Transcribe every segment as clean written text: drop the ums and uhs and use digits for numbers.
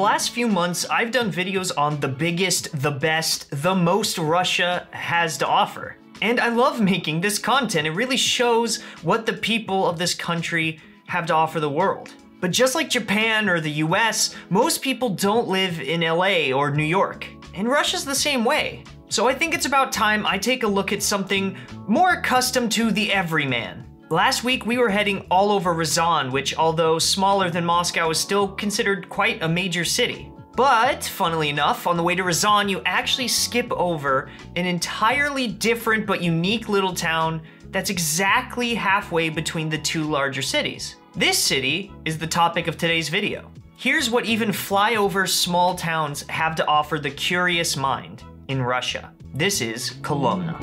last few months, I've done videos on the biggest, the best, the most Russia has to offer. And I love making this content. It really shows what the people of this country have to offer the world. But just like Japan or the US, most people don't live in LA or New York. And Russia's the same way. So I think it's about time I take a look at something more accustomed to the everyman. Last week we were heading all over Ryazan, which although smaller than Moscow is still considered quite a major city. But funnily enough, on the way to Ryazan you actually skip over an entirely different but unique little town that's exactly halfway between the two larger cities. This city is the topic of today's video. Here's what even flyover small towns have to offer the curious mind in Russia. This is Kolomna.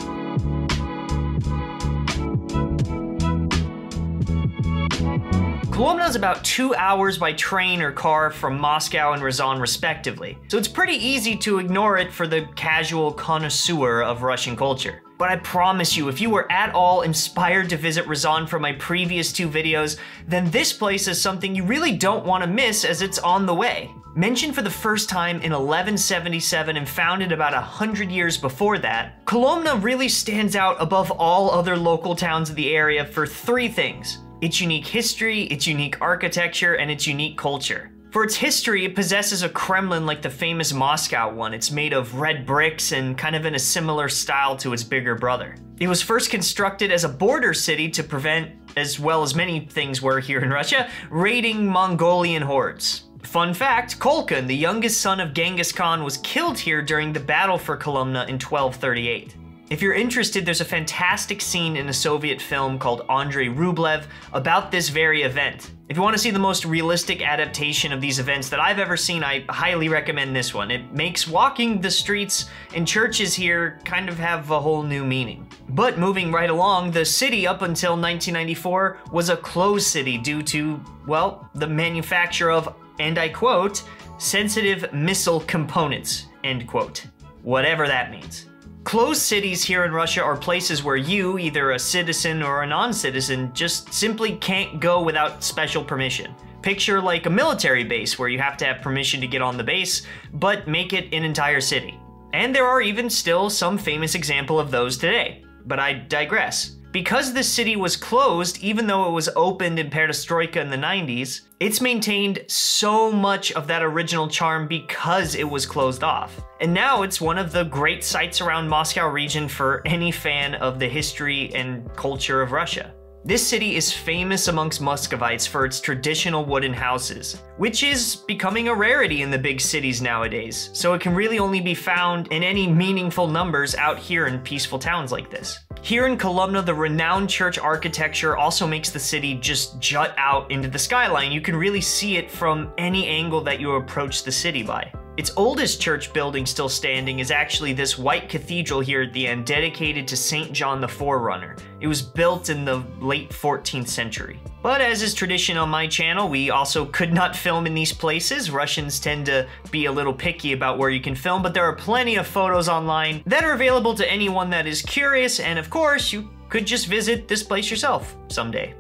Kolomna is about 2 hours by train or car from Moscow and Ryazan respectively, so it's pretty easy to ignore it for the casual connoisseur of Russian culture. But I promise you, if you were at all inspired to visit Ryazan from my previous two videos, then this place is something you really don't want to miss as it's on the way. Mentioned for the first time in 1177 and founded about 100 years before that, Kolomna really stands out above all other local towns of the area for three things: its unique history, its unique architecture, and its unique culture. For its history, it possesses a Kremlin like the famous Moscow one. It's made of red bricks and kind of in a similar style to its bigger brother. It was first constructed as a border city to prevent, as well as many things were here in Russia, raiding Mongolian hordes. Fun fact, Kolkan, the youngest son of Genghis Khan, was killed here during the battle for Kolomna in 1238. If you're interested, there's a fantastic scene in a Soviet film called Andrei Rublev about this very event. If you want to see the most realistic adaptation of these events that I've ever seen, I highly recommend this one. It makes walking the streets and churches here kind of have a whole new meaning. But moving right along, the city up until 1994 was a closed city due to, well, the manufacture of, and I quote, sensitive missile components, end quote. Whatever that means. Closed cities here in Russia are places where you, either a citizen or a non-citizen, just simply can't go without special permission. Picture like a military base where you have to have permission to get on the base, but make it an entire city. And there are even still some famous example of those today. But I digress. Because this city was closed, even though it was opened in Perestroika in the 90s, it's maintained so much of that original charm because it was closed off. And now it's one of the great sites around Moscow region for any fan of the history and culture of Russia. This city is famous amongst Muscovites for its traditional wooden houses, which is becoming a rarity in the big cities nowadays, so it can really only be found in any meaningful numbers out here in peaceful towns like this. Here in Kolomna, the renowned church architecture also makes the city just jut out into the skyline. You can really see it from any angle that you approach the city by. Its oldest church building still standing is actually this white cathedral here at the end, dedicated to St. John the Forerunner. It was built in the late 14th century. But as is tradition on my channel, we also could not film in these places. Russians tend to be a little picky about where you can film, but there are plenty of photos online that are available to anyone that is curious, and of course, you could just visit this place yourself someday.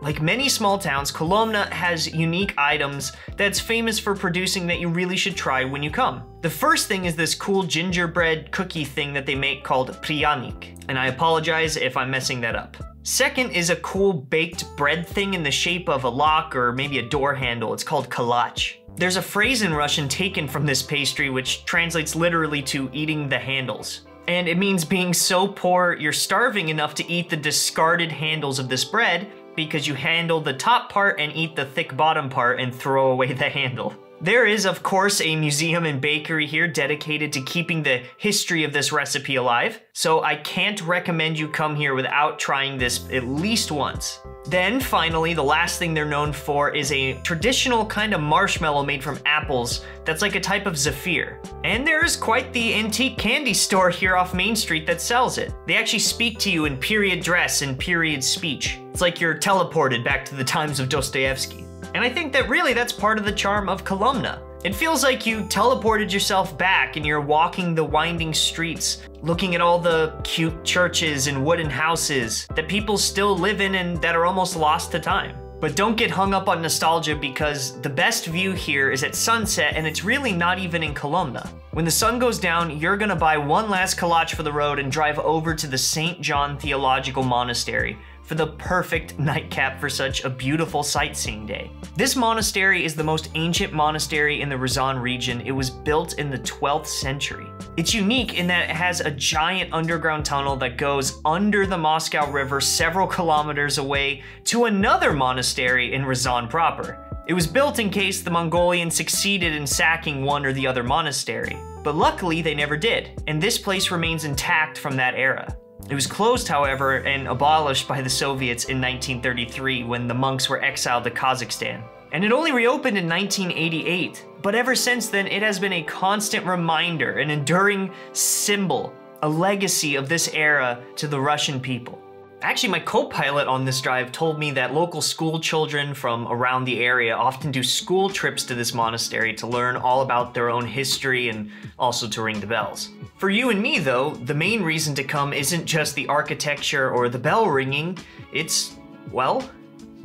Like many small towns, Kolomna has unique items that's famous for producing that you really should try when you come. The first thing is this cool gingerbread cookie thing that they make called pryanik, and I apologize if I'm messing that up. Second is a cool baked bread thing in the shape of a lock or maybe a door handle. It's called kalach. There's a phrase in Russian taken from this pastry which translates literally to eating the handles. And it means being so poor you're starving enough to eat the discarded handles of this bread, because you handle the top part and eat the thick bottom part and throw away the handle. There is, of course, a museum and bakery here dedicated to keeping the history of this recipe alive, so I can't recommend you come here without trying this at least once. Then, finally, the last thing they're known for is a traditional kind of marshmallow made from apples that's like a type of zephyr. And there's quite the antique candy store here off Main Street that sells it. They actually speak to you in period dress and period speech. It's like you're teleported back to the times of Dostoevsky. And I think that really that's part of the charm of Kolomna. It feels like you teleported yourself back and you're walking the winding streets, looking at all the cute churches and wooden houses that people still live in and that are almost lost to time. But don't get hung up on nostalgia because the best view here is at sunset and it's really not even in Kolomna. When the sun goes down, you're gonna buy one last kolache for the road and drive over to the St. John Theological Monastery for the perfect nightcap for such a beautiful sightseeing day. This monastery is the most ancient monastery in the Ryazan region. It was built in the 12th century. It's unique in that it has a giant underground tunnel that goes under the Moscow River several kilometers away to another monastery in Ryazan proper. It was built in case the Mongolians succeeded in sacking one or the other monastery, but luckily they never did, and this place remains intact from that era. It was closed, however, and abolished by the Soviets in 1933 when the monks were exiled to Kazakhstan. And it only reopened in 1988, but ever since then it has been a constant reminder, an enduring symbol, a legacy of this era to the Russian people. Actually, my co-pilot on this drive told me that local school children from around the area often do school trips to this monastery to learn all about their own history and also to ring the bells. For you and me, though, the main reason to come isn't just the architecture or the bell ringing, it's, well,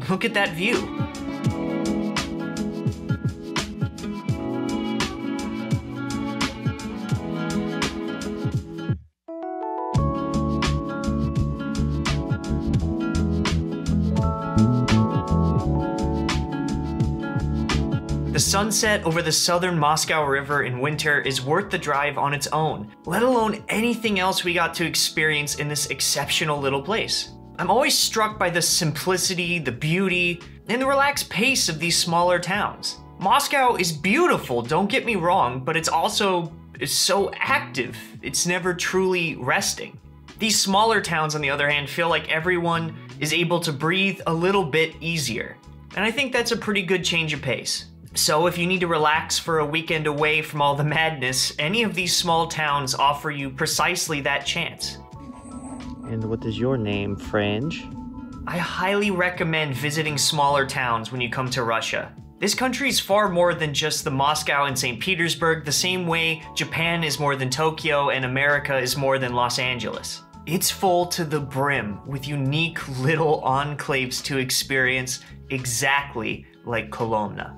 look at that view. The sunset over the southern Moscow River in winter is worth the drive on its own, let alone anything else we got to experience in this exceptional little place. I'm always struck by the simplicity, the beauty, and the relaxed pace of these smaller towns. Moscow is beautiful, don't get me wrong, but it's also so active. It's never truly resting. These smaller towns, on the other hand, feel like everyone is able to breathe a little bit easier. And I think that's a pretty good change of pace. So if you need to relax for a weekend away from all the madness, any of these small towns offer you precisely that chance. And what is your name, friend? I highly recommend visiting smaller towns when you come to Russia. This country is far more than just the Moscow and St. Petersburg, the same way Japan is more than Tokyo and America is more than Los Angeles. It's full to the brim with unique little enclaves to experience exactly like Kolomna.